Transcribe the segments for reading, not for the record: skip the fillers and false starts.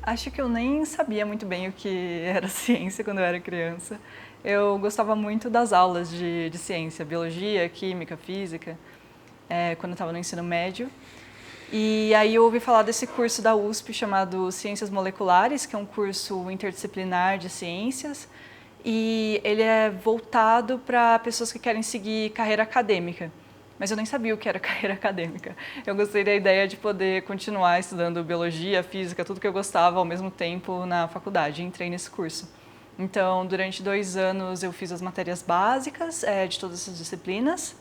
Acho que eu nem sabia muito bem o que era ciência quando eu era criança. Eu gostava muito das aulas de ciência, biologia, química, física, quando eu estava no ensino médio. E aí eu ouvi falar desse curso da USP chamado Ciências Moleculares, que é um curso interdisciplinar de ciências, e ele é voltado para pessoas que querem seguir carreira acadêmica. Mas eu nem sabia o que era carreira acadêmica. Eu gostei da ideia de poder continuar estudando biologia, física, tudo que eu gostava ao mesmo tempo na faculdade. E entrei nesse curso. Então, durante 2 anos eu fiz as matérias básicas de todas essas disciplinas.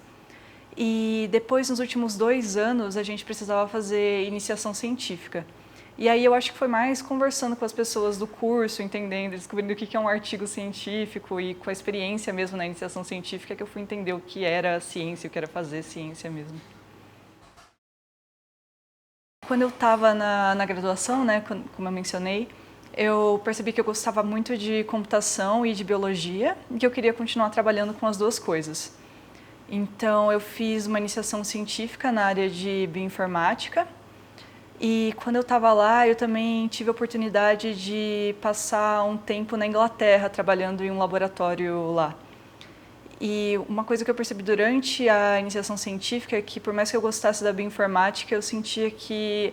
E depois, nos últimos 2 anos, a gente precisava fazer iniciação científica. E aí eu acho que foi mais conversando com as pessoas do curso, entendendo, descobrindo o que é um artigo científico e com a experiência mesmo na iniciação científica que eu fui entender o que era ciência, o que era fazer ciência mesmo. Quando eu estava na graduação, né, como eu mencionei, eu percebi que eu gostava muito de computação e de biologia e que eu queria continuar trabalhando com as duas coisas. Então, eu fiz uma iniciação científica na área de bioinformática. E quando eu estava lá, eu também tive a oportunidade de passar um tempo na Inglaterra, trabalhando em um laboratório lá. E uma coisa que eu percebi durante a iniciação científica é que, por mais que eu gostasse da bioinformática, eu sentia que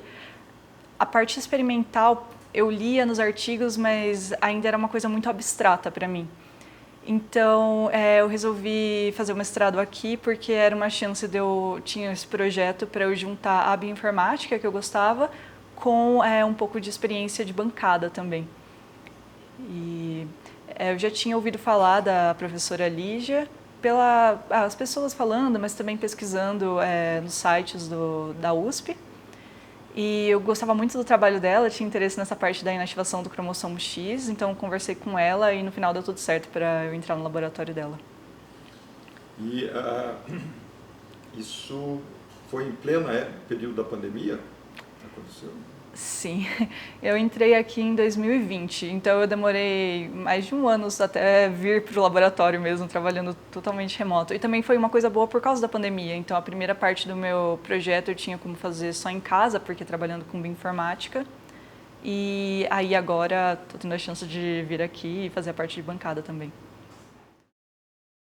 a parte experimental eu lia nos artigos, mas ainda era uma coisa muito abstrata para mim. Então, eu resolvi fazer o mestrado aqui porque era uma chance tinha esse projeto para eu juntar a bioinformática, que eu gostava, com um pouco de experiência de bancada também. E eu já tinha ouvido falar da professora Lígia, as pessoas falando, mas também pesquisando nos sites da USP. E eu gostava muito do trabalho dela, tinha interesse nessa parte da inativação do cromossomo X, então conversei com ela e no final deu tudo certo para eu entrar no laboratório dela. E isso foi em pleno período da pandemia? Aconteceu? Sim, eu entrei aqui em 2020, então eu demorei mais de 1 ano até vir para o laboratório mesmo, trabalhando totalmente remoto. E também foi uma coisa boa por causa da pandemia, então a primeira parte do meu projeto eu tinha como fazer só em casa, porque trabalhando com bioinformática. E aí agora estou tendo a chance de vir aqui e fazer a parte de bancada também.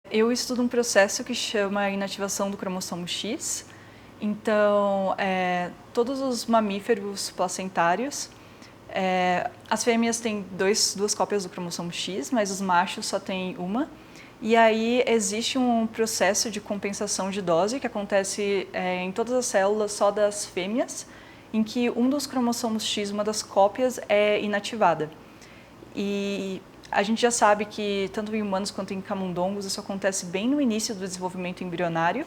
Eu estudo um processo que chama inativação do cromossomo X. Então, todos os mamíferos placentários, as fêmeas têm duas cópias do cromossomo X, mas os machos só têm uma. E aí existe um processo de compensação de dose que acontece em todas as células só das fêmeas, em que um dos cromossomos X, uma das cópias, é inativada. E a gente já sabe que tanto em humanos quanto em camundongos isso acontece bem no início do desenvolvimento embrionário.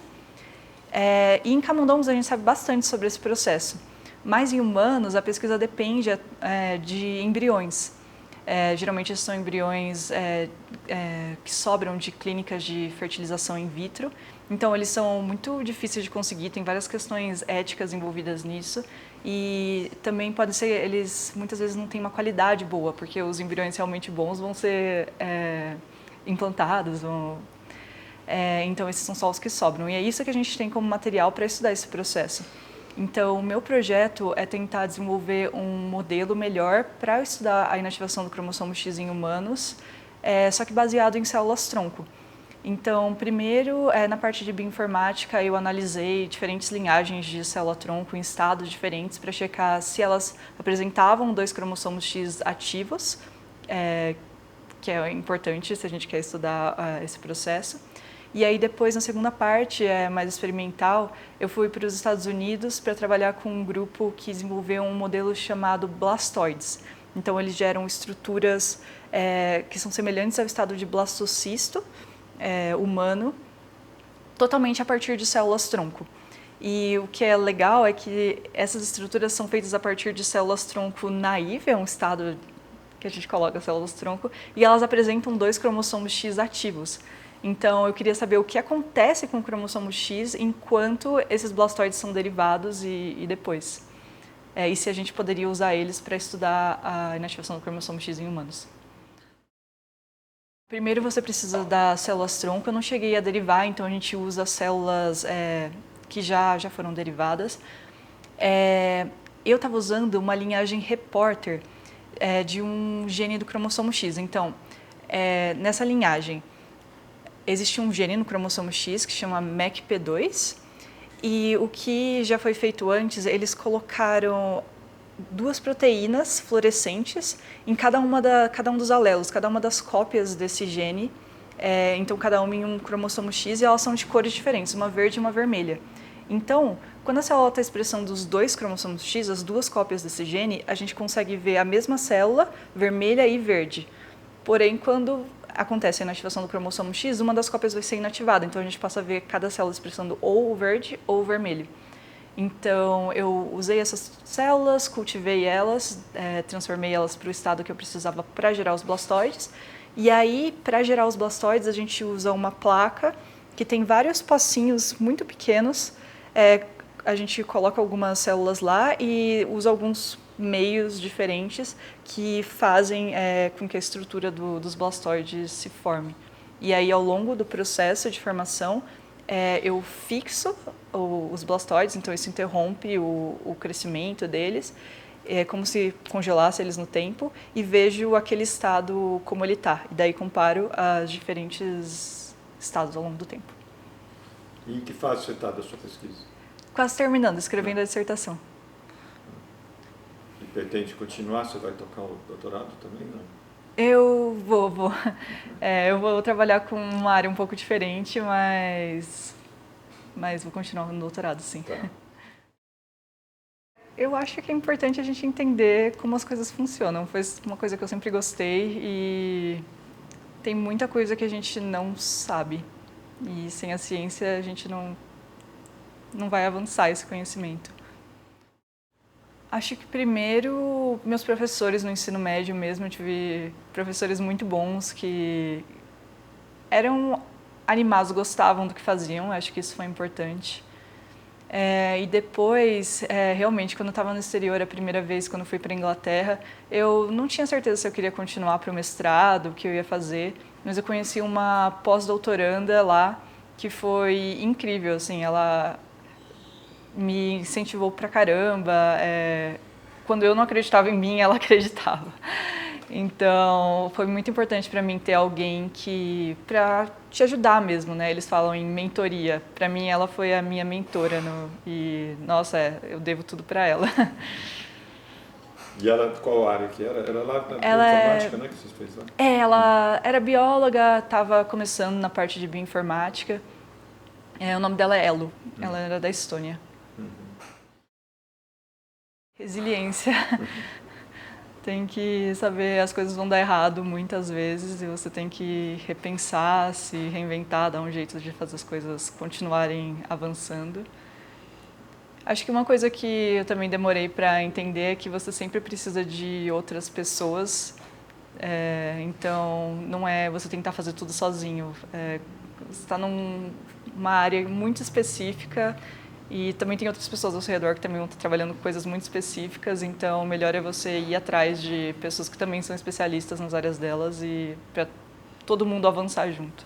E em camundongos a gente sabe bastante sobre esse processo, mas em humanos a pesquisa depende de embriões. Geralmente são embriões que sobram de clínicas de fertilização in vitro, então eles são muito difíceis de conseguir, tem várias questões éticas envolvidas nisso e também pode ser, eles muitas vezes não têm uma qualidade boa, porque os embriões realmente bons vão ser implantados, então esses são só os que sobram e é isso que a gente tem como material para estudar esse processo. Então, o meu projeto é tentar desenvolver um modelo melhor para estudar a inativação do cromossomo X em humanos, só que baseado em células-tronco. Então, primeiro, na parte de bioinformática, eu analisei diferentes linhagens de célula-tronco em estados diferentes para checar se elas apresentavam 2 cromossomos X ativos, que é importante se a gente quer estudar esse processo. E aí depois, na segunda parte, mais experimental, eu fui para os Estados Unidos para trabalhar com um grupo que desenvolveu um modelo chamado blastoides. Então, eles geram estruturas que são semelhantes ao estado de blastocisto humano, totalmente a partir de células-tronco. E o que é legal é que essas estruturas são feitas a partir de células-tronco naive, é um estado que a gente coloca células-tronco, e elas apresentam 2 cromossomos X ativos. Então, eu queria saber o que acontece com o cromossomo X enquanto esses blastoides são derivados e depois. E se a gente poderia usar eles para estudar a inativação do cromossomo X em humanos. Primeiro você precisa das células-tronco. Eu não cheguei a derivar, então a gente usa células que já foram derivadas. Eu estava usando uma linhagem reporter, de um gene do cromossomo X. Então, nessa linhagem, existe um gene no cromossomo X que chama MECP2, e o que já foi feito antes, eles colocaram 2 proteínas fluorescentes em cada um dos alelos, cada uma das cópias desse gene. Então, cada uma em um cromossomo X, e elas são de cores diferentes, uma verde e uma vermelha. Então, quando a célula está expressando os 2 cromossomos X, as 2 cópias desse gene, a gente consegue ver a mesma célula, vermelha e verde. Porém, quando acontece a inativação do cromossomo X, uma das cópias vai ser inativada. Então, a gente passa a ver cada célula expressando ou o verde ou o vermelho. Então, eu usei essas células, cultivei elas, transformei elas para o estado que eu precisava para gerar os blastoides. E aí, para gerar os blastoides, a gente usa uma placa que tem vários pocinhos muito pequenos. A gente coloca algumas células lá e usa alguns meios diferentes que fazem com que a estrutura dos blastoides se forme. E aí, ao longo do processo de formação, eu fixo os blastoides, então isso interrompe o crescimento deles, como se congelasse eles no tempo, e vejo aquele estado como ele está. E daí comparo os diferentes estados ao longo do tempo. E em que fase você está da sua pesquisa? Quase terminando, escrevendo a dissertação. E pretende continuar? Você vai tocar o doutorado também, não? Eu vou. Eu vou trabalhar com uma área um pouco diferente, mas vou continuar no doutorado, sim. Tá. Eu acho que é importante a gente entender como as coisas funcionam. Foi uma coisa que eu sempre gostei e tem muita coisa que a gente não sabe. E sem a ciência a gente não vai avançar esse conhecimento. Acho que primeiro, meus professores no ensino médio mesmo, eu tive professores muito bons que eram animados, gostavam do que faziam, acho que isso foi importante. E depois, realmente, quando eu estava no exterior a primeira vez, quando eu fui para a Inglaterra, eu não tinha certeza se eu queria continuar para o mestrado, o que eu ia fazer, mas eu conheci uma pós-doutoranda lá que foi incrível, assim, ela me incentivou pra caramba. Quando eu não acreditava em mim, ela acreditava. Então, foi muito importante para mim ter alguém para te ajudar mesmo, né? Eles falam em mentoria. Para mim, ela foi a minha mentora e, nossa, eu devo tudo para ela. E ela, qual área que era? Era lá na bioinformática, né, que vocês fez lá? Ela era bióloga, estava começando na parte de bioinformática. O nome dela é Elo. Ela era da Estônia. Resiliência. Tem que saber, as coisas vão dar errado muitas vezes e você tem que repensar, se reinventar, dar um jeito de fazer as coisas continuarem avançando. Acho que uma coisa que eu também demorei para entender é que você sempre precisa de outras pessoas. Então, não é você tentar fazer tudo sozinho. Você está numa área muito específica e também tem outras pessoas ao seu redor que também vão estar trabalhando com coisas muito específicas, então o melhor é você ir atrás de pessoas que também são especialistas nas áreas delas e para todo mundo avançar junto.